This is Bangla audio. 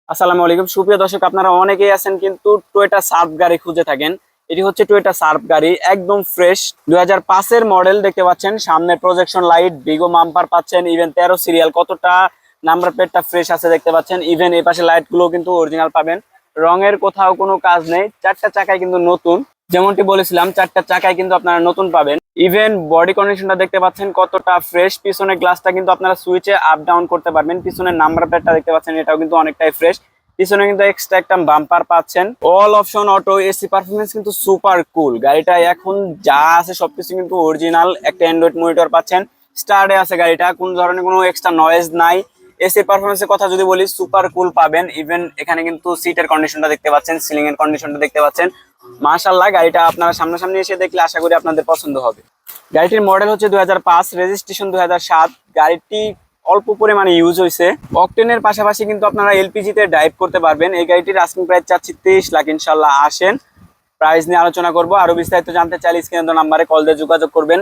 আসসালামু আলাইকুম সুপ্রিয় দর্শক, আপনারা অনেকেই আছেন কিন্তু টয়োটা সার্ফ গাড়ি খুঁজে থাকেন। এটি হচ্ছে টয়োটা সার্ফ গাড়ি, একদম ফ্রেশ 2005 এর মডেল দেখতে পাচ্ছেন। সামনে প্রজেকশন লাইট, বিগো মাম্পার পাচ্ছেন, ইভেন 13 সিরিয়াল, কতটা নাম্বার প্লেটটা ফ্রেশ আছে দেখতে পাচ্ছেন। ইভেন এই পাশে লাইট গুলো কিন্তু অরিজিনাল পাবেন, রঙের কোথাও কোনো কাজ নেই। চারটা চাকায় কিন্তু নতুন, যেমনটি বলেছিলাম চারটা চাকায় কিন্তু আপনারা নতুন পাবেন। ইভেন বডি কন্ডিশনটা দেখতে পাচ্ছেন কতটা ফ্রেশ। পিছনের গ্লাসটা কিন্তু আপনারা সুইচে আপ ডাউন করতে পারবেন। পিছনের নাম্বার প্লেটটা দেখতে পাচ্ছেন, এটাও কিন্তু অনেকটাই ফ্রেশ। পিছনে কিন্তু এক্সট্রা একটা বাম্পার পাচ্ছেন। All option auto, AC performance কিন্তু সুপার কুল। গাড়িটা এখন যা আছে সবকিছু কিন্তু অরিজিনাল। একটা অ্যান্ড্রয়েড মনিটর পাচ্ছেন, স্টার্টে আছে গাড়িটা, কোন ধরনের কোনো এক্সট্রা নয়েজ নাই। এসি পারফরমেন্সের কথা যদি বলি, সুপার কুল পাবেন। ইভেন এখানে কিন্তু সিটের কন্ডিশনটা দেখতে পাচ্ছেন, সিলিং এর কন্ডিশনটা দেখতে পাচ্ছেন। মাশাআল্লাহ, গাড়িটা আপনারা সামনাসামনি এসে দেখলে আশা করি আপনাদের পছন্দ হবে। গাড়িটির মডেল হচ্ছে 2005, রেজিস্ট্রেশন 2007। গাড়িটি অল্প পরিমাণে ইউজ হয়েছে। অকটেনের পাশাপাশি কিন্তু আপনারা এলপিজি তে ড্রাইভ করতে পারবেন। এই গাড়িটির আস্কিং প্রাইস চাচ্ছি 23 লাখ। ইনশাল্লাহ আসেন, প্রাইস নিয়ে আলোচনা করব। আরো বিস্তারিত জানতে চাইলে স্ক্রিনে দেওয়া নাম্বারে কল দিয়ে যোগাযোগ করবেন।